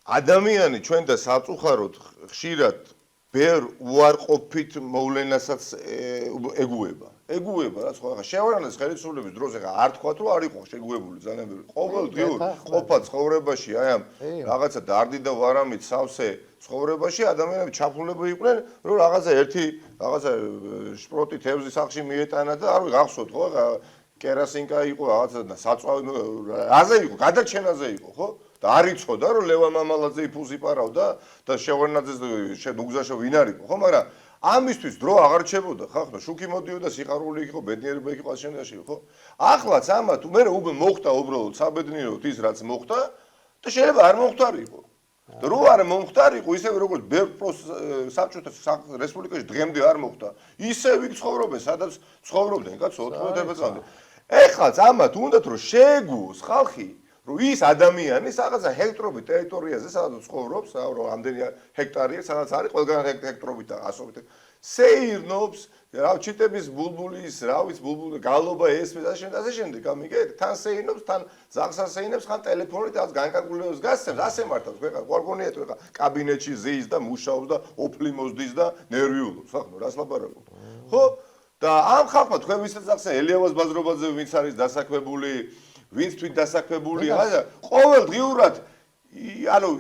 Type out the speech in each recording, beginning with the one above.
ადამიანი ჩვენ და საწუხაროდ ხშირად ბევრ უარყოფით მოვლენასაც ეგუება. ეგუება რა სხვა ხა შეავარანეს ხელისუფლების დროს ეხა არ თქვა რომ არ იყო შეგუებული ძალიან ბევრი. ყოველდღიურ ყოფა ცხოვრებაში აი ამ რაღაცა დარდი და ვარამით სავსე ცხოვრებაში ადამიანები ჩაფლულები იყვნენ რომ რაღაცა ერთი რაღაცა შპროტი თევზის სახში მიეტანა და არ ვიღახსოვთ ხო ეხა კერასინკა იყო რაღაცა და საწვავი რაზე იყო გადარჩენაზე იყო ხო და არ იცოდა რომ ლევა მამალაძე იფულს იპარავდა და შეღვერნაძეს უგზაშო ვინ არ იყო ხო მაგრამ ამისთვის დრო აღარ რჩებოდა ხახნო შუქი მოდიოდა სიხარული იყო ბედნიერება იყო ასენაში ხო ახლაც ამათ მე მოხდა უბრალოდ საბედნიეროდ ის რაც მოხდა და შეიძლება არ მომხდარიყო და რო არ მომხდარიყო ისევე როგორც საბჭოთა რესპუბლიკაში დღემდე არ მოხდა ისევ იქ ცხოვრობენ სადაც ცხოვრობდნენ კაცო 90 წლამდე ეხლაც ამათ უნდათ რომ შეეგუოს ხალხი რომ ის ადამიანი რაღაცა ჰექტრობით ტერიტორიაზე სადაც ცხოვრობს, რომ ამდენი ჰექტარია, სადაც არის ყველგან ჰექტრობით და ასობით. სეირნობს, რა ჩიტების ბულბულის, რა ვიცი, ბულბული გალობა ესმის ასე შემდეგ, ამიგეთ, თან სეირნობს, თან ზაღს ასეინებს, ხან ტელეფონით რაღაც განკარგულებას გასცემს, ასე მართავს, ხა ყორგონია თუ ხა კაბინეტში ზეის და მუშაობს და ოფლი მოზდის და ნერვიულობს, ხო, რას ლაპარაკობ. ხო? და ამ ხალხმა თქვენ ვისაც ახსენ ელიავას ბაზრობაძე ვინც არის დასაქმებული ვინც თვით დასაქმებულია, ყოველდღიურად ანუ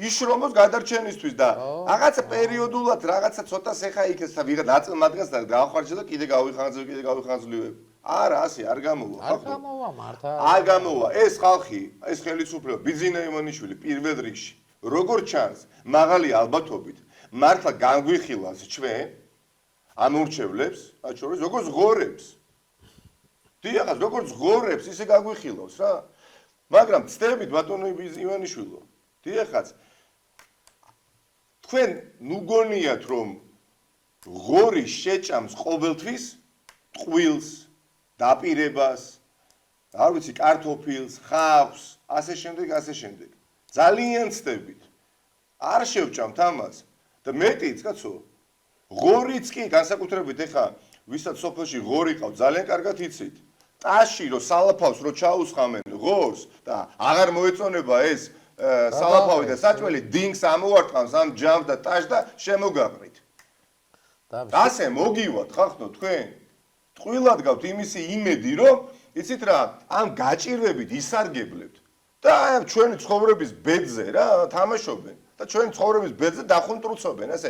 იშრომოს გადარჩენისთვის და რაღაცა პერიოდულად რაღაცა ცოტას ეხა იქეს და ვიღა ნაწილ მათგანს და გავხარჯე და კიდე გავიხანძლივებ. არა, ასე არ გამოვა. არ გამოვა მართა. არ გამოვა. ეს ხალხი, ეს ხელისუფლება ბიძინა ივანიშვილი პირველ რიგში, როგორც ჩანს, მაღალი ალბათობით მართლა განგვიხილავს ჩვენ ამორჩევლებს, მათ შორის როგორც ღორებს. დიახ, როგორც ღორებს ისე გაგვიხილავს რა. მაგრამ ცდებით ბატონო ივანიშვილო. დიახაც. თქვენ ნუ გონიათ რომ ღორი შეჭამს ყოველთვის ტყუილს, დაპირებას, არ ვიცი, კარტოფილს, ხავს, ასე შემდეგ. ძალიან ცდებით. არ შევჭამთ ამას და მეტიც, კაცო. ღორიც კი განსაკუთრებით ეხა ვისაც სოფელში ღორი ყავთ, ძალიან კარგად იცით. ტაში რო სალაფავს რო ჩაუსხამენ ღორს და აღარ მოეწონება ეს სალაფავი და საჭმელი დინგს ამოვარტყამს ამ ჯამს და ტაშს და შემოგაყრით. ასე მოგივათ ხახნო თქვენ. ტყუილად გავთ იმისი იმედი რომ იცით რა ამ გაჭირვებით ისარგებლებთ და აი ამ ჩვენი ცხოვრების ბედზე რა თამაშობენ და ჩვენი ცხოვრების ბედზე დახუნტრუცობენ ასე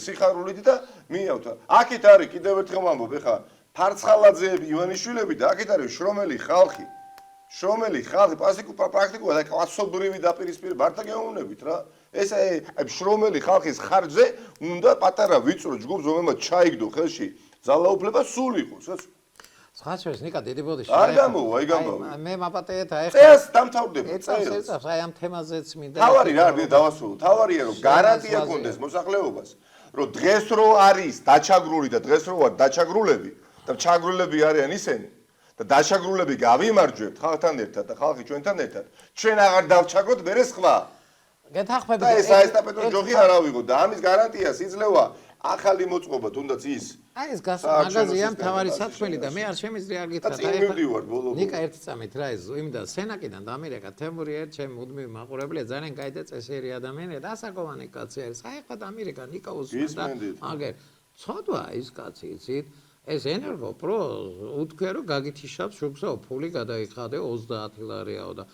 სიხარულით და მიავთ. აქეთ არის კიდევ ერთხელ ვამბობ ეხა ფარცხალაძეები, ივანიშვილები და აქეთ არის შრომელი ხალხი. შრომელი ხალხი პრაქტიკულად და კლასობრივი დაპირისპირება არ დაგეუნებით რა. ეს აი შრომელი ხალხის ხარჯზე უნდა პატარა ვიწრო ჯგუფს რომელმაც ჩაიგდო ხელში ძალაუფლება სულ იყოს, რა. ხაჩვეს ნიკა დიდი ბოდიში. არ გამოვა, აი გამოვა. მე მაპატეეთ აი ეს დამთავრდება. ეს აი ამ თემაზეც მინდა. თავარი რა, მე დავასრულო. თავარია რომ გარანტია კონდეს მოსახლეობას, რომ დღეს რო არის დაჩაგრული და დღეს რო ვარ დაჩაგრულები და ჩაგრულები არიან ისინი და დაჩაგრულები გავიმარჯვებთ ხალხთან ერთად და ხალხი ჩვენთან ერთად. ჩვენ აღარ დავჩაგროთ მერე სხვა. გეთახმები და ეს აესტაფეტო ჯოხი არ ავიღოთ და ამის გარანტიას იძლევა ახალი მოწყობა თუნდაც ის. აი ეს მაღაზია მთავარი საქმელი და მე არ შემიძლია არ გითხრათ. ნიკა ერთი წამით რა ეს იმდა სენაკიდან და ამერიკა თემური ერთ ჩემ მუდმივ მაყურებელია ძალიან კაი და წესიერი ადამიანია და ასაკოვანი კაცი არის. აი ხა და ამერიკა ნიკა უსმენდა აგერ ცოდვა ის კაცი იცით ეს ენერგო პრო უთქვია რომ გაგითიშავს შუქსაო ფული გადაიხადე 30 ლარიაო და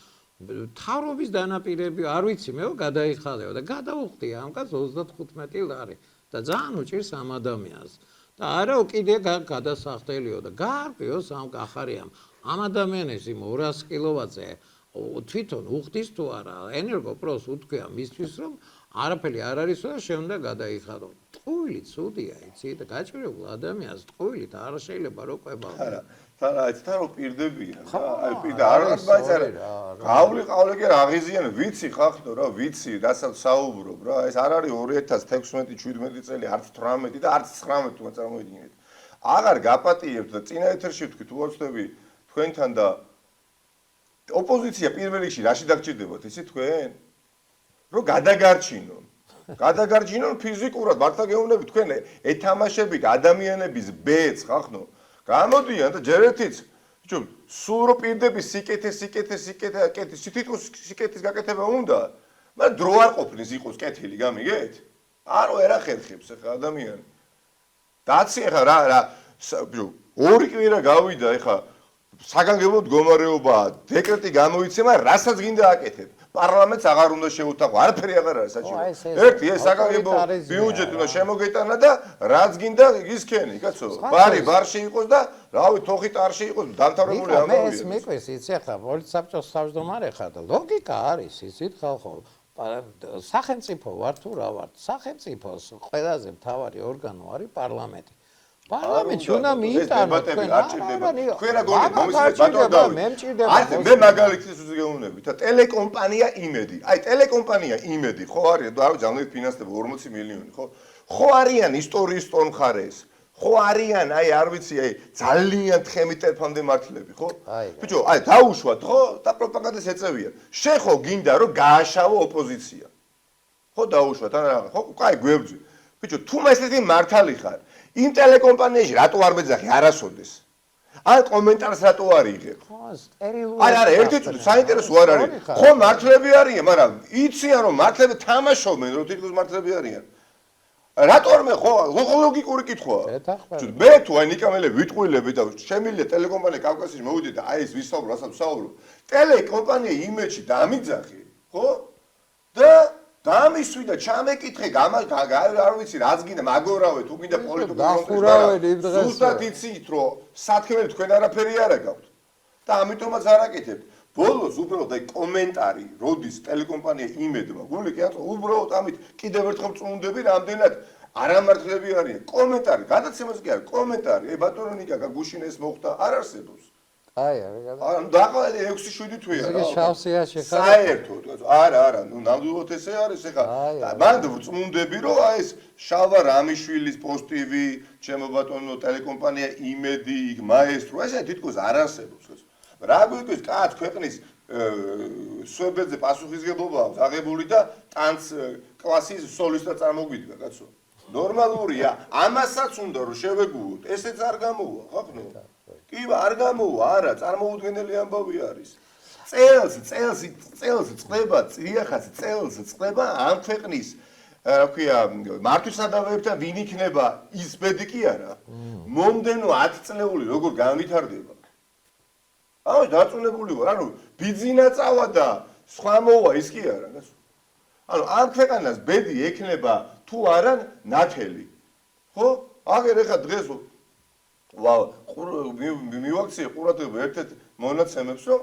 თავრობის დანაპირები არ ვიცი მეო გადაიხადეო და გადაუხდია ამ კაცს 35 ლარი და ძალიან უჭირს ამ ადამიანს და არა კიდე გადასახდელიო და გარკვეოს ამ ახარიამ ამ ადამიანის იმ 200 კილოვატზე თვითონ უხდის თუ არა ენერგოპროს უთქვია მისთვის რომ არაფერი არ არისო და შეუნდა გადაიხადო ტყუილი ცუდია იცი და გაჭირებულ ადამიანს ტყუილით არ შეიძლება რო ყვებავ არა თან პირდებიან აი პირდა არ არის გავლიყავლე კი აღიზიანე ვიცი ხახტო რა ვიცი რასაც საუბრობ რა ეს არ არის 2016-17 წელი არც 18 და არც 19 თუ წარმოიდგინეთ აღარ გაპატიებთ და წინა ეთერში ვთქვით უოცდები თქვენთან და ოპოზიცია პირველ რიგში რაში დაგჭირდებათ იცი თქვენ რომ გადაგარჩინონ ფიზიკურად მართლა გეუბნები თქვენ ეთამაშებით ადამიანების ბედს ხახნო გამოდიან და ჯერ ერთიც ბიჭო სულ რო პირდები სიკეთეს სიკეთის გაკეთება უნდა მაგრამ დრო არ ყოფნის იყოს კეთილი, გამიგეთ? არ ვერა ხერხებს ახლა ადამიანი. დაცი ახლა რა ორი კვირა გავიდა ახლა საგანგებო მდგომარეობაა, დეკრეტი გამოიცემა, რასაც გინდა აკეთებ. პარლამენტს აღარ უნდა შეუთანხმო, არაფერი აღარ არის საჭირო. ერთი ეს საგანგებო ბიუჯეტი უნდა შემოგეტანა და რაც გინდა ისქენი, კაცო. ბარი ბარში იყოს და რავი, თოხი ტარში იყოს, დამთავრებული ამბავია. ეს მეკვეს იცი ახლა პოლიცსაბჭოს თავმჯდომარე ხარ და ლოგიკა არის, იცით ხალხო. სახელმწიფო ვარ თუ რა ვარ? სახელმწიფოს ყველაზე მთავარი ორგანო არის პარლამენტი. პარლამენტში უნდა მიიტანო თქვენ თქვენ გონით მომისმენთ ბატონ დავით მე მაგალითის უზეგეუნები და ტელეკომპანია იმედი აი ტელეკომპანია იმედი ხო არის და ძალიან ფინანსდება 40 მილიონი ხო არიან ისტორიის სტორმხარეს ხო არიან აი არ ვიცი აი ძალიან თხემი ტელეფონდე მართლები ხო ბიჭო აი დაუშვათ ხო და პროპაგანდას ეწევიან შენ ხო გინდა რომ გააშავო ოპოზიცია ხო დაუშვათ ან რა ხო კაი გვებძი ბიჭო თუ ესეთი მართალი ხარ იმ ტელეკომპანიაში რატო არ მეძახი არასოდეს? ან კომენტარს რატო არ იღებ? ხო, სტერილური. არა, ერთი წუთი საინტერესო არ არის. ხო, მართლები არიან, მაგრამ იციან რომ მართლები თამაშობენ, რომ თითქოს მართლები არიან. რატო არ მე ხო, ლოგიკური კითხვაა. მე თუ აი ნიკამელები ვიტყვილები და შემიძლია ტელეკომპანია კავკასიაში მოვიდე და აი ეს ვისაუბრო, რასაც ვსაუბრო. ტელეკომპანია იმეჯი დამიძახი, ხო? და დამისვი და ჩამეკითხე არ ვიცი რაც გინდა მაგორავე თუ გინდა პოლიტიკურ ზუსტად იცით რომ სათქმელი თქვენ არაფერი არ აგაქვთ და ამიტომაც არ აკეთებთ ბოლოს უბრალოდ აი კომენტარი როდის ტელეკომპანია იმედმა გული კი ახლა უბრალოდ ამით კიდევ ერთხელ წუნდები რამდენად არამართლები არიან კომენტარი გადაცემას კი არა კომენტარი ე ბატონო ნიკა გუშინ ეს მოხდა არ არსებობს აი არა დაყოლე 6-7 თვეა რა შავსიაში ხარ საერთოდ არა ნუ ნამდვილად ესე არის ეხლა მან წმუნდები რომ აი ეს შალვა რამიშვილის პოსტივი ჩემო ბატონო ტელეკომპანია იმედი იქ მაესტრო ესე თითქოს არ არსებობს რა გვიგვის კაც ქვეყნის სვებელზე პასუხისგებლობა აქვს აღებული და ტანც კლასის სოლისტად წარმოგვიდგა კაცო ნორმალურია ამასაც უნდა რომ შევეგუოთ ესეც არ გამოვა ხახნო კი არ გამოვა არა წარმოუდგენელი ამბავი არის წელს წლება წიახაც წელს წლება ამ ქვეყნის რა ქვია მართვისადავეებთან ვინ იქნება ის ბედი კი არა მომდენო 10 წლეული როგორ განვითარდება აი დაწუნებული ვარ ანუ ბიძინა წავა და სხვა მოვა ის კი არა გასულ ანუ ამ ქვეყანას ბედი ექნება თუ არა ნათელი ხო აგერ ეხა დღეს მივაქციე ყურადღება ერთ-ერთ მონაცემებს რომ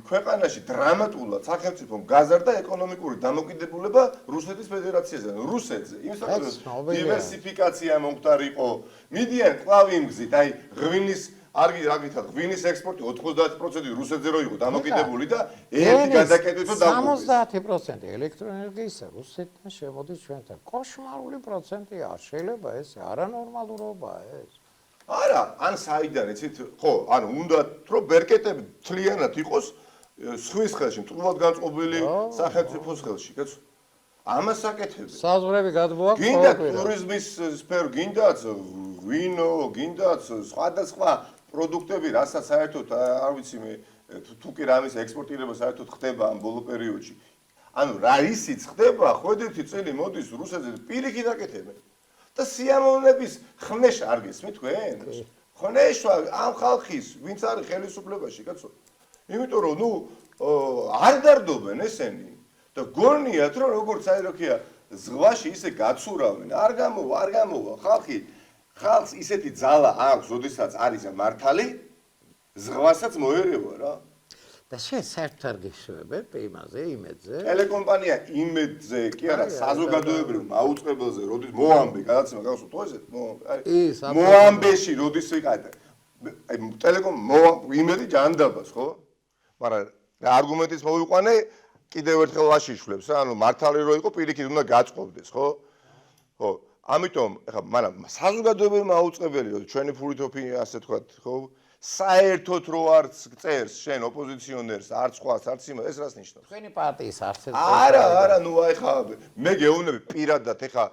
ქვეყანაში დრამატულად სახელმწიფომ გაზარდა ეკონომიკური დამოკიდებულება რუსეთის ფედერაციაზე რუსეთზე იმ საკითხზე დივერსიფიკაცია მომხდარიყო მიდიან კვლავ იმ გზით აი ღვინის არ გითხრათ ღვინის ექსპორტი 90% რუსეთზე რო იყო დამოკიდებული და ერთი გადაკეთვითო დაგვიწყეს 70% ელექტროენერგიისა რუსეთთან შემოდის ჩვენთან კოშმარული პროცენტია შეიძლება ეს არანორმალურობაა ეს არა, ან საიდან იცით, ხო, ანუ უნდა რომ ბერკეტები თლიანად იყოს სხვის ხელში, მწუხად განწყობილი სახელმწიფოს ხელში, კაცო. ამას აკეთებენ. საზღვრები გადმოაქვს გინდა ტურიზმის სფერო, გინდაც ვინო, გინდაც სხვადასხვა პროდუქტები, რასაც საერთოდ არ ვიცი მე, თუ კი რამის ექსპორტირება საერთოდ ხდება ამ ბოლო პერიოდში. ანუ რა ისიც ხდება, ხვედრითი წელი მოდის რუსეთზე პირიქით აკეთებენ. და სიამოვნების ხნეშ არ გესმით თქვენ? ხნეშვა ამ ხალხის, ვინც არის ხელისუფლებაში, კაცო. იმიტომ რომ ნუ არ დარდობენ ესენი და გონიათ რომ როგორც აი როქია ზღვაში ისე გაცურავენ, არ გამოვა ხალხს ისეთი ძალა აქვს, როდესაც არის მართალი, ზღვასაც მოერევა რა. და შენ საერთოდ არ გიხსოვებ იმაზე, იმედზე? ტელეკომპანია იმედზე, კი არა, საზოგადოებრივ მაუწყებელზე, როდის მოამბე, გადაცემა გახსოვთ ხო ესეთ? მოამბეში როდის ვიყავ. აი ტელეკომ იმედი ჯანდაბას, ხო? მაგრამ არგუმენტის მოვიყვანე, კიდევ ერთხელ ვაშიშვლებს რა, ანუ მართალი რო იყო, პირიქით უნდა გაწყობდეს, ხო? ხო, ამიტომ ეხლა მაგრამ საზოგადოებრივ მაუწყებელი, რომ ჩვენი ფულით ასე თქვათ, ხო? საერთოდ რო არც წერს შენ ოპოზიციონერს, არც ხვას, არც იმას, ეს რას ნიშნავს? თქვენი პარტიის არსებობა. არა, ნუ აი ხა მე გეუბნები პირადად ეხა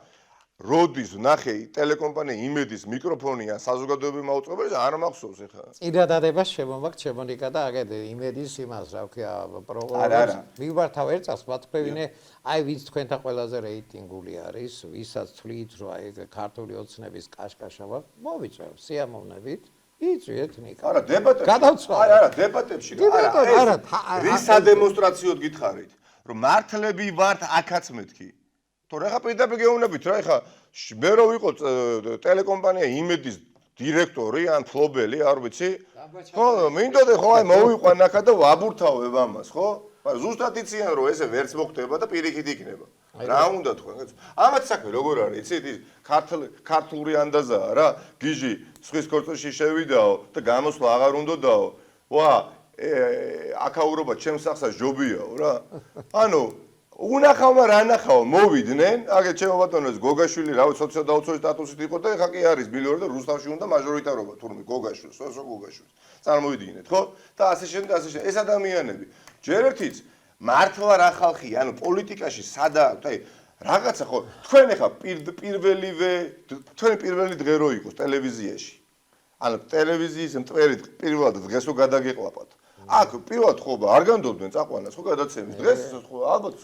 როდის ნახე ტელეკომპანია იმედის მიკროფონი ან საზოგადოებრივი მაუწყებელი არ მახსოვს ეხლა. წინადადებას შემომაქვს ჩემონიკა და აგეთ იმედის იმას რა ვქია პროგრამას. მივართავ ერთ წელს მათქვევინე აი ვინც თქვენთან ყველაზე რეიტინგული არის, ვისაც თვლით რომ აი ქართული ოცნების კაშკაშა ვარ, მოვიწევ სიამოვნებით. იწვიეთ ნიკა. არა, დებატებში. გადავცვალე. არა, დებატებში. რის სადემონსტრაციოდ გითხარით, რომ მართლები ვართ აქაც მეთქი. თორე ხა პირდაპირ გეუბნებით რა, ეხა მე რო ვიყო ტელეკომპანია იმედის დირექტორი ან ფლობელი, არ ვიცი. ხო, მინდოდა ხო აი მოვიყვან აქა და ვაბურთავებ ამას, ხო? ზუსტად იციან რომ ესე ვერც მოხდება და პირიქით იქნება. რა უნდა თქვენ? ამათ საქმე როგორ არის, იცით? ქართული ანდაზაა რა, გიჟი სხვის ქორწილში შევიდაო და გამოსვლა აღარ უნდადაო. ვა, აკაურობა ჩემს სახსა ჯობიაო რა. ანუ უნახავმა რა ნახავ მოვიდნენ, აგეთ ჩემო ბატონოს გოგაშვილი რავი სოციალ-დაუცველი სტატუსით იყო და ეხა კი არის მილიონერი და რუსთავში უნდა მაჟორიტარობა თურმე გოგაშვილს, სოციო გოგაშვილს. წარმოვიდგინეთ, ხო? და ასე შემდეგ, ასე შემდეგ. ეს ადამიანები ჯერ ერთიც მართლა რა ხალხია, ანუ პოლიტიკაში სადა, აი რაღაცა ხო, თქვენ ეხა პირველივე თქვენი პირველი დღე რო იყოს ტელევიზიაში. ანუ ტელევიზიის მტვერით პირველად დღეს რო გადაგეყლაპათ. აქ პირველად ხო არ განდობდნენ წაყვანას ხო გადაცემის დღეს ხო ალბათ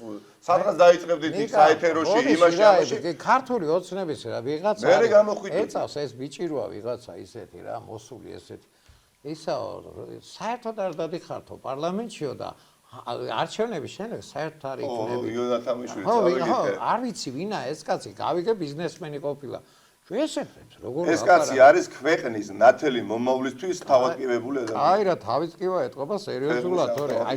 სადღაც დაიწყებდით იქ საეთეროში იმაში ამაში ქართული ოცნების რა ვიღაცა მე გამოხვიდე ეწავს ეს ბიჭიროა ვიღაცა ისეთი რა მოსული ესეთი ისაო საერთოდ არ დადიხართო პარლამენტშიო და არჩევნების შემდეგ საერთოდ არ იქნება ო იონათამიშვილი წავიგეთ ხო არ ვიცი ვინა ეს კაცი გავიგე ბიზნესმენი ყოფილა ესეთებს როგორ ეს კაცი არის ქვეყნის ნათელი მომავლისთვის თავადკივებული ადამიანი. აი რა თავისკივა ეთყობა სერიოზულად თორე აი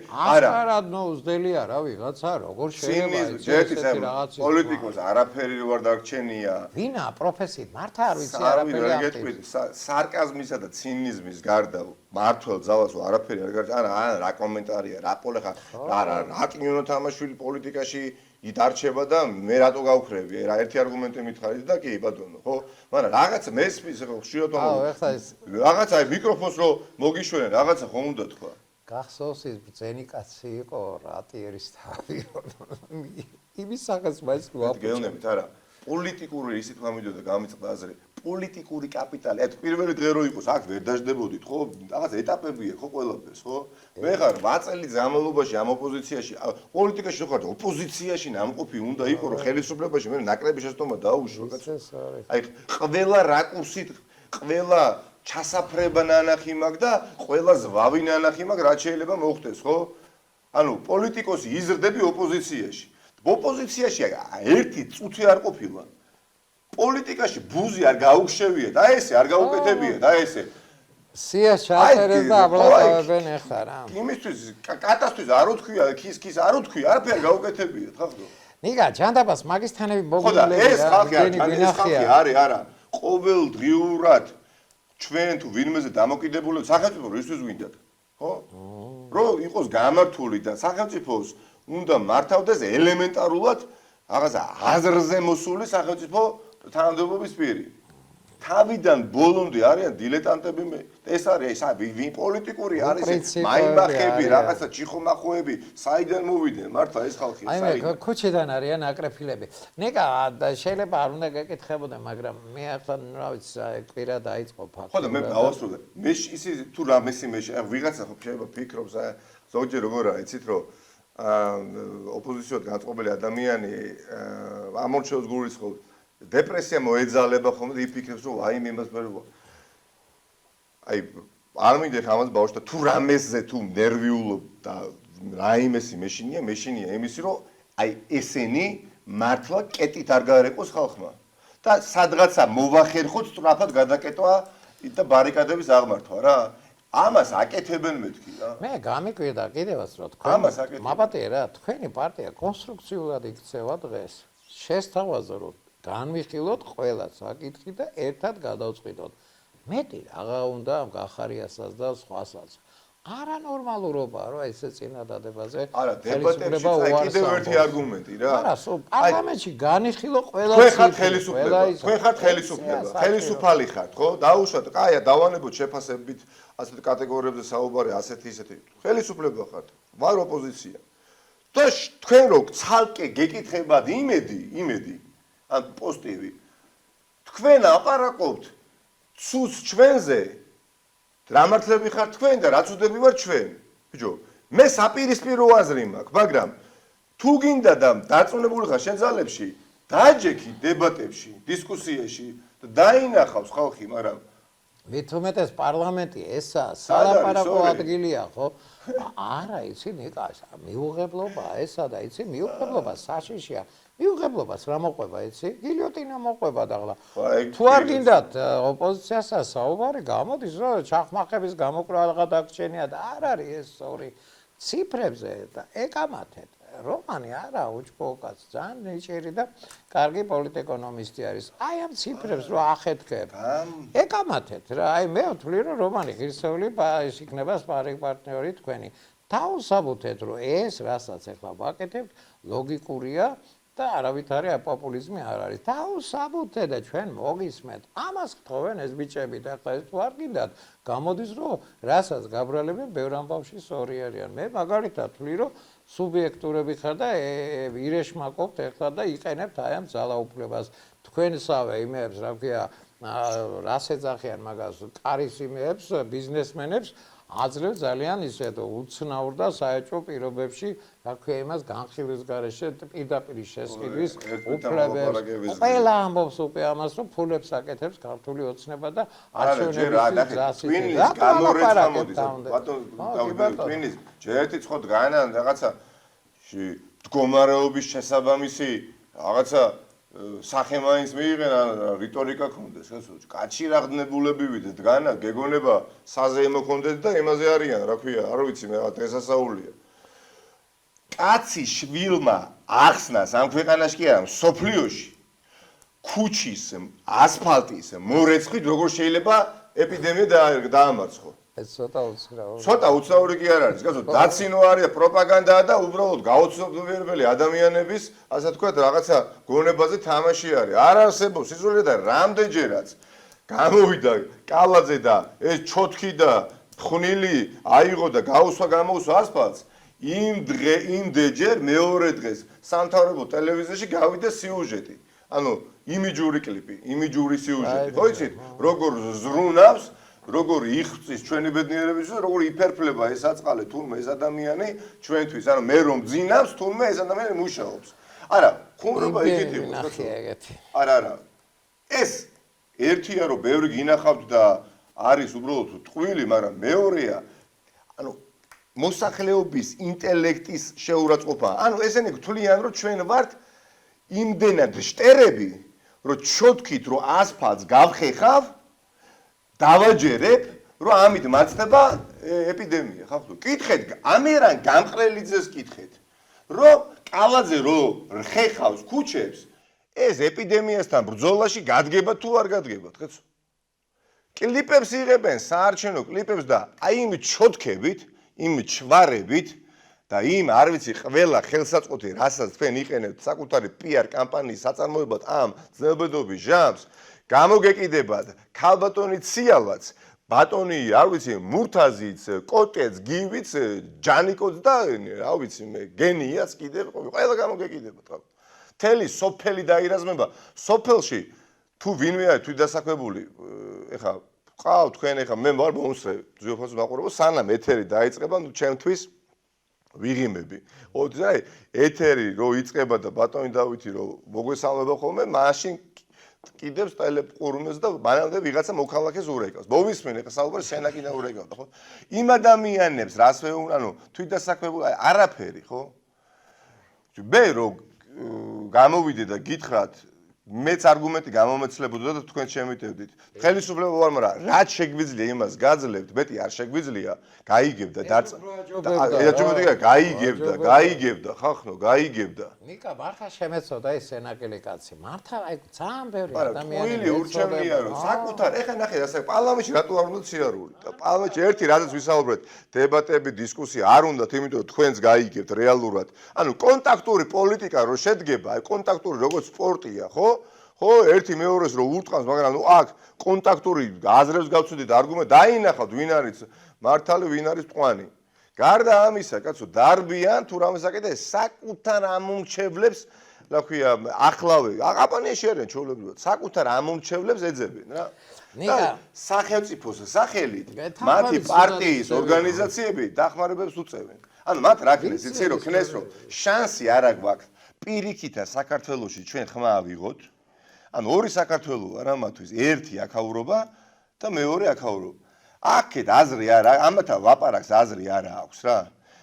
ასკარად ნოუზდელია რა ვიღაცა როგორ შეიძლება ესეთი რაღაცა პოლიტიკოს არაფერი რო არ დარჩენია. ვინა პროფესიით მართა არ ვიცი არაფერი აღწევს. სარკაზმისა და ცინიზმის გარდა მართლ ძალას არაფერი არ გარჩა. არა რა კომენტარია რა პოლეხა რა რატნიო თამაშვილი პოლიტიკაში იდარჩება და მე რატო გავხრები? რა ერთი არგუმენტი მითხარით და კი ბატონო, ხო? მაგრამ რაღაცა მესმის ხო ხშირად რაღაცა აი მიკროფონს რო მოგიშვენენ, რაღაცა ხომ უნდა თქვა. გახსოვს ის ბრძენი კაცი იყო რატიერის თავი. იმის სახეს მაინც ვაფუჭე. გეუბნებით არა. პოლიტიკური ისეთ მომიდოდა გამიწყდა აზრი. პოლიტიკური კაპიტალი. ეს პირველი დღე რო იყოს, აქ ვერ დაждდებოდით, ხო? რაღაც ეტაპებია, ხო, ყველაფერს, ხო? მე ხარ 8 წელი განმავლობაში ამ ოპოზიციაში, პოლიტიკაში ხარ ოპოზიციაში ნამყოფი უნდა იყო, რომ ხელისუფლებაში მე ნაკლები შეცდომა დაუშვო, კაცო. აი, ყველა რაკურსით, ყველა ჩასაფრება ნანახი მაგ და ყველა ზვავი ნანახი მაგ რაც შეიძლება მოხდეს, ხო? ანუ პოლიტიკოსი იზრდები ოპოზიციაში. ოპოზიციაში ერთი წუთი არ ყოფილა. პოლიტიკაში ბუზი არ გაუხშევია და ესე არ გაუკეთებია და ესე. სია ჩაწერეს და აბლატავებენ ახლა რა. იმისთვის კატასტრის არ უთქვია, ქის არ უთქვია, არაფერი არ გაუკეთებია, ხახო. ნიკა, ჯანდაბას მაგისთანები მოგულები ეს ხალხი არის, არა. ყოველდღიურად ჩვენ თუ ვინმეზე დამოკიდებულები სახელმწიფო რისთვის გვინდათ, ხო? რომ იყოს გამართული და სახელმწიფოს უნდა მართავდეს ელემენტარულად რაღაცა აზრზე მოსული სახელმწიფო თანამდებობის პირი. თავიდან ბოლომდე არიან დილეტანტები ეს არის ვინ პოლიტიკური არის მაიმახები რაღაცა ჩიხომახოები საიდან მოვიდნენ მართლა ეს ხალხი აი მე ქუჩიდან არიან აკრეფილები ნეკა შეიძლება არ უნდა გეკითხებოდე მაგრამ მე ახლა რა ვიცი კვირა დაიწყო ფაქტი ხო და მე დავასრულე მე ისე თუ რამესი მე ვიღაცა ხო შეიძლება ფიქრობს ზოგჯერ როგორ არის იცით რომ ოპოზიციოდ განწყობილი ადამიანი ამორჩევს გულისხმობს დეპრესია მოეძალება ხოლმე იფიქრებს რომ აი იმას ვერ აი არ მინდა ხამას ბავშვთა თუ რამესზე თუ ნერვიულობ და რაიმესი მეშინია იმისი რომ აი ესენი მართლა კეტით არ გარეკოს ხალხმა და სადღაცა მოვახერხოთ სწრაფად გადაკეტვა და ბარიკადების აღმართვა რა ამას აკეთებენ მეთქი რა მე გამიკვირდა კიდევაც რომ თქვენ მაპატია რა თქვენი პარტია კონსტრუქციულად იქცევა დღეს შესთავაზო რომ განვიხილოთ ყველა საკითხი და ერთად გადავწყვიტოთ. მეტი რაღა უნდა ამ გახარიასაც და სხვასაც. არანორმალურობაა რა ესე წინადადებაზე. არა, დებატებში კიდევ ერთი არგუმენტი რა. არა, პარლამენტში განიხილო ყველა თქვენ ხართ ხელისუფლება. ხელისუფალი ხართ, ხო? დაუშვათ, კაია, დავანებოთ შეფასებით ასეთ კატეგორიებზე საუბარი, ასეთი ისეთი. ხელისუფლება ხართ. ვარ ოპოზიცია. და თქვენ რო ცალკე გეკითხებად იმედი ან პოზიტივი. თქვენ აპარაკობთ ცუს ჩვენზე. რა მართლები ხართ თქვენ და რა ცუდები ვარ ჩვენ. ბიჭო, მე საპირისპირო აზრი მაქვს, მაგრამ თუ გინდა და დარწმუნებული ხარ შენ ძალებში, დააჯექი დებატებში, დისკუსიაში და დაინახავს ხალხი, მაგრამ მით უმეტეს პარლამენტი ესა სალაპარაკო ადგილია, ხო? არა, იცი ნიკას, მიუღებლობა ესა და იცი მიუღებლობა საშიშია. მიუღებლობას რა მოყვება, იცი? გილიოტინა მოყვება და თუ არ გინდათ ოპოზიციასაც საუბარი, გამოდის რომ ჩახმახების გამოკრა რაღაც დაგჭენია და არ არის ეს სწორი ციფრებზე და ეკამათეთ. რომანი არა უჭკო კაც ძალიან ნიჭიერი და კარგი პოლიტეკონომისტი არის. აი ამ ციფრებს რო ახეთქებ. ეკამათეთ რა. აი მე ვთვლი რომ რომანი ღირსეული ის იქნება სპარინგ პარტნიორი თქვენი. თავსაბუთეთ რომ ეს რასაც ახლა ვაკეთებთ ლოგიკურია და არავითარი პოპულიზმი არ არის. თავსაბუთე და ჩვენ მოგისმენთ. ამას გთხოვენ ეს ბიჭები და ახლა ეს თუ არ გინდათ, გამოდის რომ რასაც გაბრალებენ ბევრ ამბავში სწორი არიან. მე მაგალითად ვთვლი რომ სუბიექტურები ხარ და ირეშმაკობთ ახლა და იყენებთ აი ამ ძალაუფლებას. თქვენსავე იმებს, რა ქვია, რას ეძახიან მაგას, კარის იმებს, ბიზნესმენებს აძლევ ძალიან ისეთ უცნაურ და საეჭვო პირობებში, რა ქვია, იმას განხილვის გარეშე პირდაპირ შესყიდვის უფლებებს. ყველა ამბობს უკვე ამას, რომ ფულებს აკეთებს ქართული ოცნება და არჩევნების ძასით. რა გამორეცხამოდის, ბატონო, ჯერ ერთი ცხო დგანან რაღაცა მდგომარეობის შესაბამისი რაღაცა სახე მაინც მიიღენ, რიტორიკა ქონდეს, ხესო, კაცი რაღდნებულები ვიდეთ, დგანა, გეგონება საზეიმო ქონდეთ და იმაზე არიან, რა ქვია, არ ვიცი, მე რაღაც ესასაულია. კაცი შვილმა ახსნას ამ ქვეყანაში კი არა, სოფლიოში ქუჩის, ასფალტის მორეცხით როგორ შეიძლება ეპიდემია დაამარცხო. ეს ცოტა უცნაური. ცოტა უცნაური კი არ არის, გასულ დაცინო არის, პროპაგანდაა და უბრალოდ გაუცნობებელი ადამიანების, ასე თქვა, რაღაცა გონებაზე თამაში არის. არ არსებობს სიზუსტე და რამდენჯერაც გამოვიდა კალაძე და ეს ჩოთქი და ფხნილი აიღო და გამოუსვა ასფალტს, იმდეჯერ მეორე დღეს სამთავრობო ტელევიზიაში გავიდა სიუჟეტი. ანუ იმიჯური კლიპი, იმიჯური სიუჟეტი. ხო იცით, როგორ ზრუნავს როგორ იხწის ჩვენი ბედნიერების და როგორ იფერფლება ეს აწყალე თურმე ეს ადამიანი ჩვენთვის ანუ მე რომ ძინავს თურმე ეს ადამიანი მუშაობს არა ხუმრობა იგივე არა ეს ერთია რომ ბევრი გინახავთ და არის უბრალოდ ტყვილი მაგრამ მეორეა ანუ მოსახლეობის ინტელექტის შეურაცხყოფა ანუ ესენი გთვლიან რომ ჩვენ ვართ იმდენად შტერები რომ ჩოთქით რომ ასფალტს გავხეხავ დავაჯერებ, რომ ამით მაცდება ეპიდემია, ხახო. კითხეთ, ამერან გამყრელიძეს კითხეთ, რომ კალაძე რომ ხეხავს ქუჩებს, ეს ეპიდემიასთან ბრძოლაში გადგება თუ არ გადგებათ, ხეცო. კლიპებს იღებენ, საარჩევნო კლიპებს და აი იმ ჩოთქებით, იმ ჩვარებით და იმ არ ვიცი ყველა ხელსაწყოთი, რასაც თქვენ იყენებთ საკუთარი PR კამპანიის საწარმოებლად ამ ძნელბედობის ჟამს გამოგეკიდებათ ქალბატონი ციალვაც ბატონი არ ვიცი მურთაზიც კოტეც გივიც ჯანიკოც და რა ვიცი მე გენიაც კიდე ყველა გამოგეკიდებათ ხო მთელი სოფელი დაირაზმება სოფელში თუ ვინმე არის თვითდასაქმებული ეხა ყავ თქვენ ეხა მე ვარ მომსწრე ძიოფოს მაყურებო სანამ ეთერი დაიწყება ნუ ჩემთვის ვიღიმები ოდაი ეთერი რო იწყება და ბატონი დავითი რო მოგვესალმება ხოლმე მაშინ კიდევ ტელეპყურმეს და მანამდე ვიღაცა მოქალაქეს ურეკავს. მოვისმენ ეხა საუბარი სენაკინა ურეკავდა, ხო? იმ ადამიანებს რას ანუ თვითდასაქმებული არაფერი, ხო? მე რო გამოვიდე და გითხრათ, მეც არგუმენტი გამომეცლებოდა და თქვენ შემიტევდით. ხელისუფლება ვარ, მაგრამ რაც შეგვიძლია იმას გაძლევთ, მეტი არ შეგვიძლია, გაიგებდა და ეჭვმოდია გაიგებდა, ხახნო, გაიგებდა. ნიკა მართლა შემეცოდა ეს სენაკელი კაცი. მართლა აი ძალიან ბევრი ადამიანი ყველი ურჩევნია რომ საკუთარ ეხა ნახე ასე პარლამენტში რატო არ უნდა ციარული? პარლამენტში ერთი რაზეც ვისაუბრეთ, დებატები, დისკუსია არ უნდათ, იმიტომ რომ თქვენს გაიგებთ რეალურად. ანუ კონტაქტური პოლიტიკა რო შედგება, აი კონტაქტური როგორც სპორტია, ხო? ხო, ერთი მეორეს რო ურტყამს, მაგრამ ნუ აქ კონტაქტური აზრებს გავცუდით არგუმენტ დაინახავთ ვინ არის მართალი, ვინ არის ტყვანი. გარდა ამისა, კაცო, დარბიან თუ რამეს აკეთებს, საკუთარ ამომრჩევლებს რა ქვია, ახლავე, აკაპანიაში არიან ჩვეულებრივად, საკუთარ ამომრჩევლებს ეძებენ რა. ნიკა, სახელმწიფოს სახელით მათი პარტიის ორგანიზაციები დახმარებებს უწევენ. ანუ მათ რა ქნეს, იცი რომ ქნეს რომ შანსი არ აქვს პირიქითა საქართველოში ჩვენ ხმა ავიღოთ. ანუ ორი საქართველოა რა მათთვის, ერთი აქაურობა და მეორე აქაურობა. აქეთ აზრი არა, ამათა ლაპარაკს აზრი არა აქვს რა.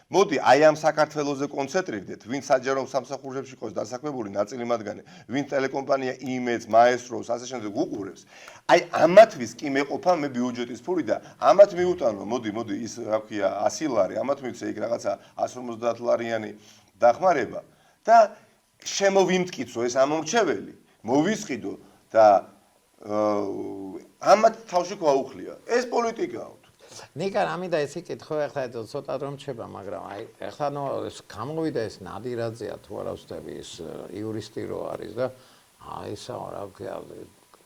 მოდი აი ამ საქართველოზე კონცენტრირდეთ, ვინც საჯარო სამსახურებში ყავს დასაქმებული ნაწილი მათგანი, ვინც ტელეკომპანია იმედს, მაესტროს, ასე შემდეგ უყურებს. აი ამათთვის კი მეყოფა მე ბიუჯეტის ფული და ამათ მიუტანო, მოდი ის რა ქვია 100 ლარი, ამათ მივცე იქ რაღაცა 150 ლარიანი დახმარება და შემოვიმტკიცო ეს ამომრჩეველი, მოვისყიდო და ამათ თავში გვაუხლია. ეს პოლიტიკაა. ნიკა, ამიდა ეს იკითხო ახლა ცოტა რომ რჩება, მაგრამ აი ახლა ნუ გამოვიდა ეს ნადირაძეა თუ არა ვსწრები ის იურისტი რო არის და აი ესა რა ქვია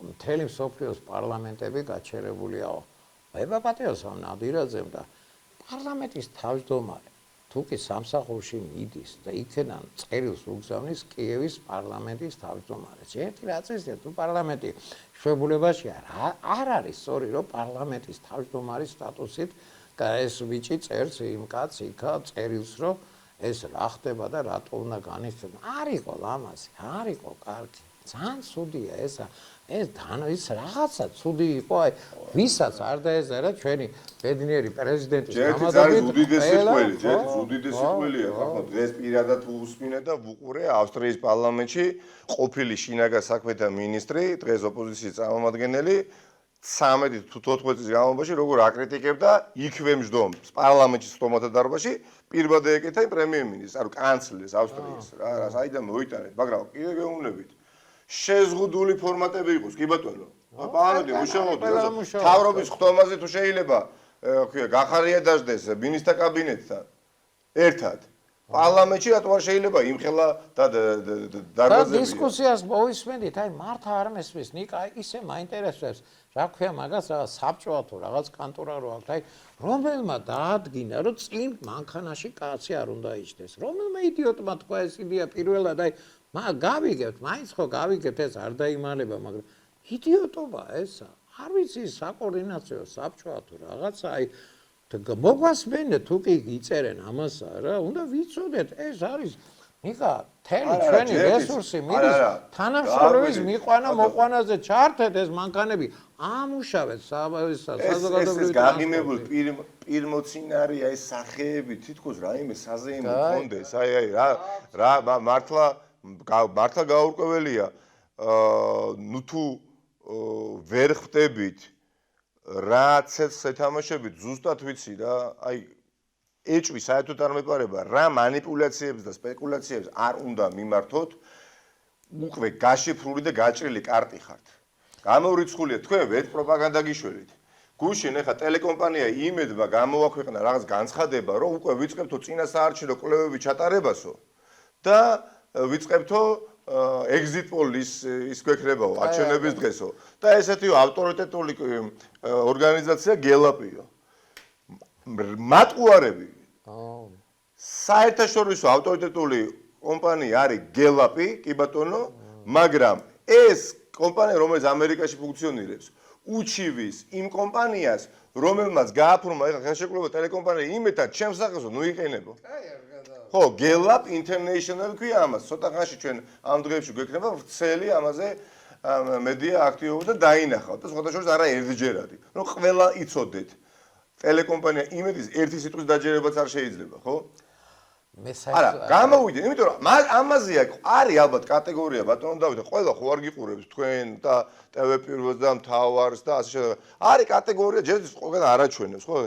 მთელი მსოფლიოს პარლამენტები გაჩერებულია. ებაპატიოს ამ ნადირაძემ და პარლამენტის თავმჯდომარე თუ კი სამსახურში მიდის და იქიდან წერილს უგზავნის კიევის პარლამენტის თავმჯდომარეს. ერთი რა წესია თუ პარლამენტი შვებულებაში არ არის სწორი რომ პარლამენტის თავმჯდომარის სტატუსით ეს ვიჭი წერს იმ კაცს იქა წერილს რომ ეს რა ხდება და რატო უნდა განიცდოდეს. არ იყო ლამაზი, არ იყო კარგი. ძალიან ცუდია ესა. ეს ის რაღაცა ცუდი იყო, აი ვისაც არ დაეზარა ჩვენი ბედნიერი პრეზიდენტის გამარჯვებით. ჯერ უდიდესი ყველია, ხახო დღეს პირადად უსმინე და ვუყურე ავსტრიის პარლამენტში ყოფილი შინაგან საქმეთა მინისტრი, დღეს ოპოზიციის წარმომადგენელი 13 თუ 14 წლის განმავლობაში როგორ აკრიტიკებდა იქვე მჯდომს პარლამენტის სტომათა დარბაზში პირბად ეკეთა იმ პრემიერ-მინისტრს, ანუ კანცლერს ავსტრიის რა, საიდან მოიტანეთ, მაგრამ კიდე გეუბნებით. შეზღუდული ფორმატები იყოს, კი ბატონო. პარლამენტი მუშაობს. თავრობის ხდომაზე თუ შეიძლება, ქვია, გახარია დაждდეს მინისტრთა კაბინეტთან ერთად. პარლამენტში რატო არ შეიძლება იმხელა და დარბაზები. და დისკუსიას მოვისმენთ, აი მართა არ მესმის, ნიკა, ისე მაინტერესებს, რა ქვია, მაგას რაღაც საბჭოა თუ რაღაც კანტორა რო აქვს, აი რომელმა დაადგინა, რომ წინ მანქანაში კაცი არ უნდა იჯდეს. რომელმა იდიოტმა თქვა ეს იდეა პირველად, აი გავიგებთ, მაინც ხო გავიგებთ, ეს არ დაიმალება, მაგრამ იდიოტობა ესა. არ ვიცი საკოორდინაციო საბჭოა თუ რაღაცა, აი მოგვასმენთ თუ კი იწერენ ამასა რა, უნდა ვიცოდეთ, ეს არის ნიკა, თელი ჩვენი რესურსი მიდის თანამშრომლობის მიყვანა მოყვანაზე ჩართეთ ეს მანქანები, ამუშავეთ საზოგადოებრივი ეს გაღიმებული პირმოცინარია ეს სახეები, თითქოს რაიმე საზეიმო კონდეს, აი რა მართლა გაურკვეველია, ნუ თუ ვერ ხვდებით რა ცეცხლს ეთამაშებით, ზუსტად ვიცი რა, აი ეჭვი საერთოდ არ მეპარება, რა მანიპულაციებს და სპეკულაციებს არ უნდა მიმართოთ, უკვე გაშიფრული და გაჭრილი კარტი ხართ. გამოვრიცხულია თქვენ ვეთ პროპაგანდა გიშველით. გუშინ ეხა ტელეკომპანია იმედმა გამოაქვეყნა რაღაც განცხადება, რომ უკვე ვიწყებთო წინასაარჩევნო კვლევები ჩატარებასო და ვიწყებთო exit poll-ის ის გვექნებაო არჩევნების დღესო და ესეთი ავტორიტეტული ორგანიზაცია გელაპიო. მატყუარები. საერთაშორისო ავტორიტეტული კომპანია არის გელაპი, კი ბატონო, მაგრამ ეს კომპანია, რომელიც ამერიკაში ფუნქციონირებს, უჩივის იმ კომპანიას, რომელმაც გააფორმა ეხლა ხელშეკრულება ტელეკომპანია იმედად ჩემს სახელს ნუ იყენებო. ხო, Gallup International ქვია ამას. ცოტა ხანში ჩვენ ამ დღეებში გვექნება ვრცელი ამაზე მედია აქტივობა და დაინახავთ და სხვადასხვა არა ერთჯერადი. რომ ყველა იცოდეთ. ტელეკომპანია იმედის ერთი სიტყვის დაჯერებაც არ შეიძლება, ხო? არა, გამოვიდე, იმიტომ რომ ამაზე არის ალბათ კატეგორია ბატონო დავით, ყველა ხო არ გიყურებს თქვენ და TV პირველს და მთავარს და ასე შემდეგ. არის კატეგორია, ჯერჯერობით ყველგან არაჩვენებს, ხო?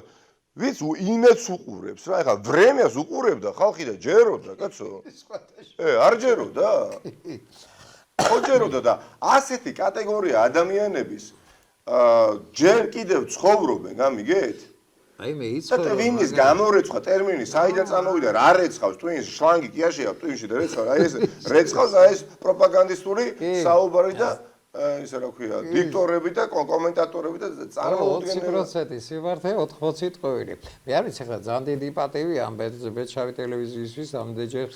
ვიც იმედს უყურებს რა, ეხლა ვრემიას უყურებდა ხალხი და ჯეროდა, კაცო. არ ჯეროდა. ხო ჯეროდა და ასეთი კატეგორია ადამიანების ჯერ კიდევ ცხოვრობენ, გამიგეთ? აი მე იცხოვრო. და ვინის გამორეცხვა ტერმინი საიდან წამოვიდა, რა რეცხავს, ტვინში შლანგი კი აშია, ტვინში და რეცხავს, აი ეს რეცხავს, აი ეს პროპაგანდისტული საუბარი და ისე რა ქვია, დიქტორები და კომენტატორები და წარმოუდგენელი 20% სიმართლე 80 ტყუილი. მე არ ვიცი ხა ძალიან დიდი პატივია ამ ბეჭდავი ტელევიზიისთვის ამდენჯერ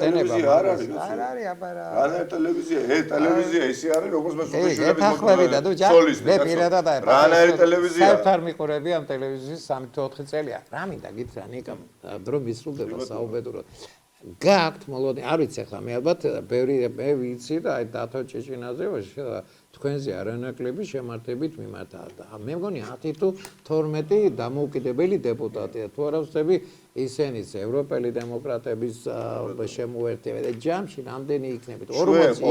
ტელევიზია არ არის. არ არის აბარა. რა ტელევიზია? ტელევიზია ისე არის როგორც მე სულიშვილების მოგონებია. მე პირადად აი რანაირი ტელევიზია? საერთოდ არ მიყურები ამ ტელევიზიის 3-4 წელია. რა მინდა გითხრა ნიკა დრო მისრულდება საუბედუროდ. გაქვთ მოლოდი არ ვიცი ახლა მე ალბათ ბევრი მე ვიცი და აი დათო ჭეჭინაძე თქვენზე არანაკლები შემართებით მიმართა და მე მგონი 10 თუ 12 დამოუკიდებელი დეპუტატია თუ არა ვსწრები ისენიც ევროპელი დემოკრატების შემოერთება და ჯამში რამდენი იქნებით 40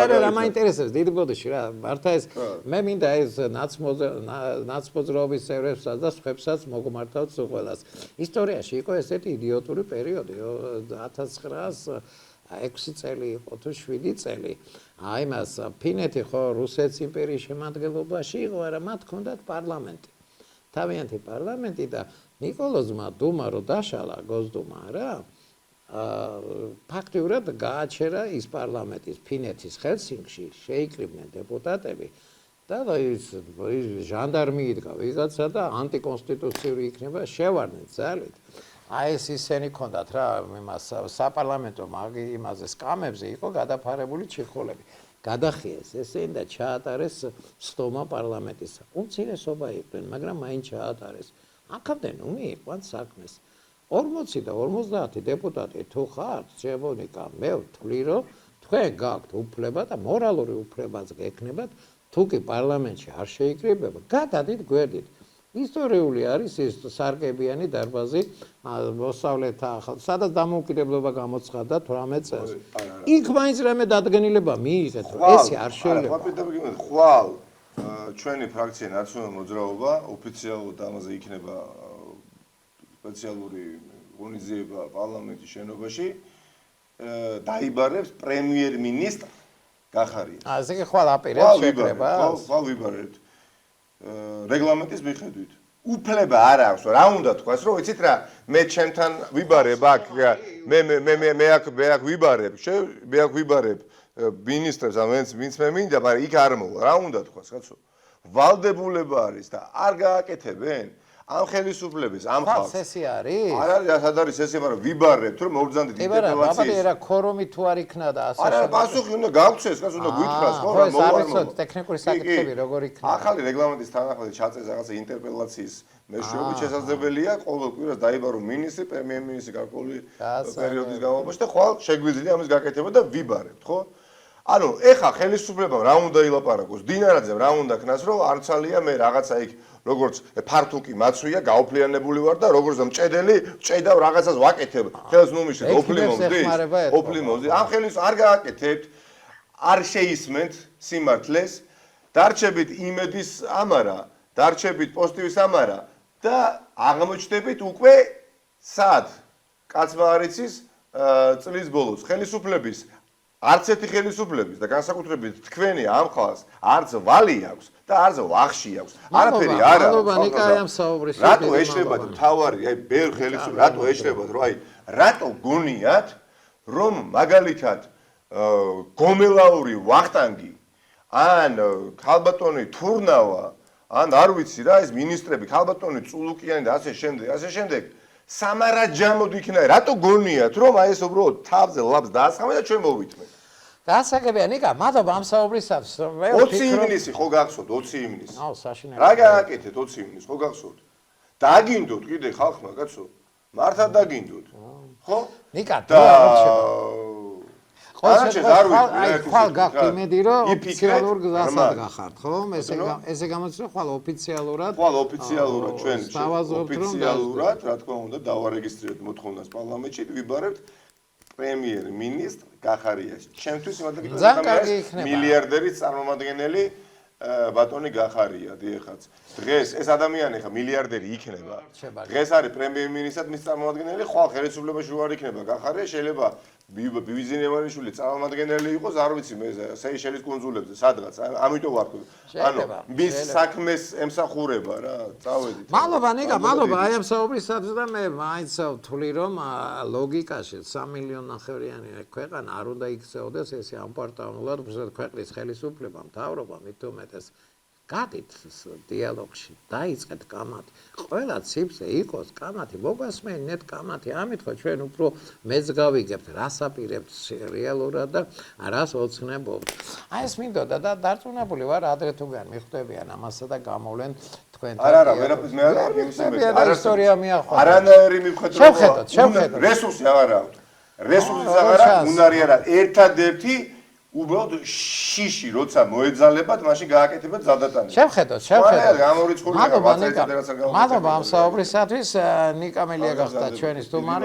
არა რა მაინტერესებს დიდი ბოდიში რა მართა ეს მე მინდა ეს ნაცმოძრაობის წევრებსაც და სხვებსაც მოგმართავთ ყველას ისტორიაში იყო ესეთი იდიოტური პერიოდი 1906 წელი იყო თუ 7 წელი აი მას ფინეთი ხო რუსეთის იმპერიის შემადგენლობაში იყო არა მათ ჰქონდათ პარლამენტი თავიანთი პარლამენტი და ნიკოლოზმა დუმა რო დაშალა გოსდუმა რა ფაქტიურად გააჩერა ის პარლამენტის ფინეთის ჰელსინკში შეიკრიბნენ დეპუტატები და ის ჟანდარმი იდგა ვიღაცა და ანტიკონსტიტუციური იქნება შევარდნენ ძალით აი ეს ისენი ქონდათ რა იმას საპარლამენტო იმაზე სკამებზე იყო გადაფარებული ჩიხოლები გადახიეს ესენი და ჩაატარეს სტომა პარლამენტისა უმცირესობა იყვნენ მაგრამ მაინც ჩაატარეს აქამდე ნუ მიიყვანთ საქმეს 40 და 50 დეპუტატი თუ ხართ შემონიკა მე ვთვლი რომ თქვენ გაქვთ უფლება და მორალური უფლებაც გექნებათ თუ კი პარლამენტში არ შეიკრიბება გადადით გვერდით ისტორიული არის ეს სარკებიანი დარბაზი მოსავლეთა სადაც დამოუკიდებლობა გამოცხადდა 18 წელს იქ მაინც რამე დადგენილება მიიღეთ რომ ესე არ შეიძლება ხვალ ჩვენი ფრაქცია ნაციონალური მოძრაობა ოფიციალურად ამაზე იქნება სპეციალური ღონისძიება პარლამენტის შენობაში დაიბარებს პრემიერ-მინისტრ გახარიას ასე კი ხვალ აპირებს შეკრებას ხვალ ვიბარებთ რეგლამენტის მიხედვით უფლება არ აქვს რა უნდა თქვას რომ იცით რა მე ჩემთან ვიბარებ აქ მე აქ ვიბარებ მე აქ ვიბარებ მინისტრებს ვინც მე მინდა მაგრამ იქ არ მოვა რა უნდა თქვას კაცო ვალდებულება არის და არ გააკეთებენ ამ ხელისუფლების ამ ხალხს სესია არის არ არის სად არის სესია მაგრამ ვიბარებთ რომ მოვბრძანდეთ ინტერპელაციის აბა რა ქორომი თუ არ იქნა და ასე არა პასუხი უნდა გავცეს კაცო უნდა გითხრას ხო რა მოვარმო ტექნიკური საკითხები როგორ იქნება ახალი რეგლამენტის თანახმად ჩაწეს რაღაცა ინტერპელაციის მეშვეობით შესაძლებელია ყოველ კვირას დაიბარო მინისტრი პრემიერ-მინისტრი გარკვეული პერიოდის განმავლობაში და ხვალ შეგვიძლია ამის გაკეთება და ვიბარებთ ხო ანუ ეხა ხელისუფლებამ რა უნდა ილაპარაკოს დინარაძემ რა უნდა ქნას რომ არცალია მე რაღაცა იქ როგორც ფართუკი მაცვია გაოფლიანებული ვარ და როგორც მჭედელი ჭედავ რაღაცას ვაკეთებ ხელს ნუმიშე ოფლიმოზი ამ ხელის არ გააკეთებთ არ შეისმენთ სიმართლეს დარჩებით იმედის ამარა დარჩებით პოზიტივის ამარა და აღმოჩნდებით უკვე სად კაცმა არ იცის წლის ბოლოს ხელისუფლების არც ერთი ხელისუფლების და განსაკუთრებით თქვენი ამ ხალხს არც ვალი აქვს და არც ვახში აქვს. არაფერი არ აქვს. რატო ეშლებათ თავარი, აი ბევრ ხელისუფლებას რატო ეშლებათ, რომ აი რატო გონიათ, რომ მაგალითად გომელაური ვახტანგი ან ქალბატონი თურნავა ან არ ვიცი რა ეს მინისტრები ქალბატონი წულუკიანი და ასე შემდეგ სამარაჯამოდ იქნა რატო გონიათ რომ აი ეს უბრალოდ თავზე ლაბს დაასხამე და ჩვენ მოვითმეთ გასაგებია ნიკა მადლობა ამ საუბრისათვის 20 ივნისი ხო გახსოვთ 20 ივნისი აუ საშინელი რა გააკეთეთ 20 ივნისს ხო გახსოვთ დაგინდოთ კიდე ხალხმა კაცო მართლა დაგინდოთ ხო ნიკა ხვალ გაქვთ იმედი რომ ოფიციალურ გზასაც გახართ ხო ესე გამოდის რომ ხვალ ოფიციალურად ჩვენ ოფიციალურად რა თქმა უნდა დავარეგისტრირებთ მოთხოვნას პარლამენტში ვიბარებთ პრემიერ-მინისტრ გახარიას ჩემთვის იმათგან მილიარდერის წარმომადგენელი ბატონი გახარია დიახაც დღეს ეს ადამიანი ხა მილიარდერი იქნება დღეს არის პრემიერ-მინისტრად მის წარმომადგენელი ხვალ ხელისუფლებაში ვარ იქნება გახარია შეიძლება ბიბიზინევანიშვილი წარმომადგენელი იყოს, არ ვიცი მე სეიშელის კუნძულებზე, სადღაც. ამიტომ ვარ. ანუ მის საქმეს ემსახურება რა, წავედით. მადლობა ნიკა, მადლობა. აი ამ საუბრისათვის და მე მაინც ვთვლი რომ ლოგიკაში 3 მილიონი ნახევრიანი ქვეყანა არ უნდა იქცეოდეს ესე ამპარტავნულად, უბრალოდ ქვეყნის ხელისუფლება, მთავრობა მით უმეტეს გადით დიალოგში, დაიწყეთ კამათი. ყველა ციფრზე იყოს კამათი, მოგასმენთ კამათი, ამით ხო ჩვენ უფრო მეც გავიგებთ, რას აპირებთ რეალურად და რას ოცნებობთ. აი ეს მინდოდა და დარწმუნებული ვარ, ადრე თუ გან მიხვდებიან ამასა და გამოვლენ თქვენთან. არა, ვერაფერს მე არ იმისმე. არა ისტორია მიახვდა. არანაირი მივხვდეთ შევხედოთ. რესურსი აღარ აქვს. რესურსი აღარ აქვს, უნარი არა. ერთადერთი უბრალოდ შიში როცა მოეძალებათ, მაშინ გააკეთებათ ზადატანი. შევხედოთ. მადლობა ამ საუბრისათვის ნიკა მელია გახდა ჩვენი სტუმარი.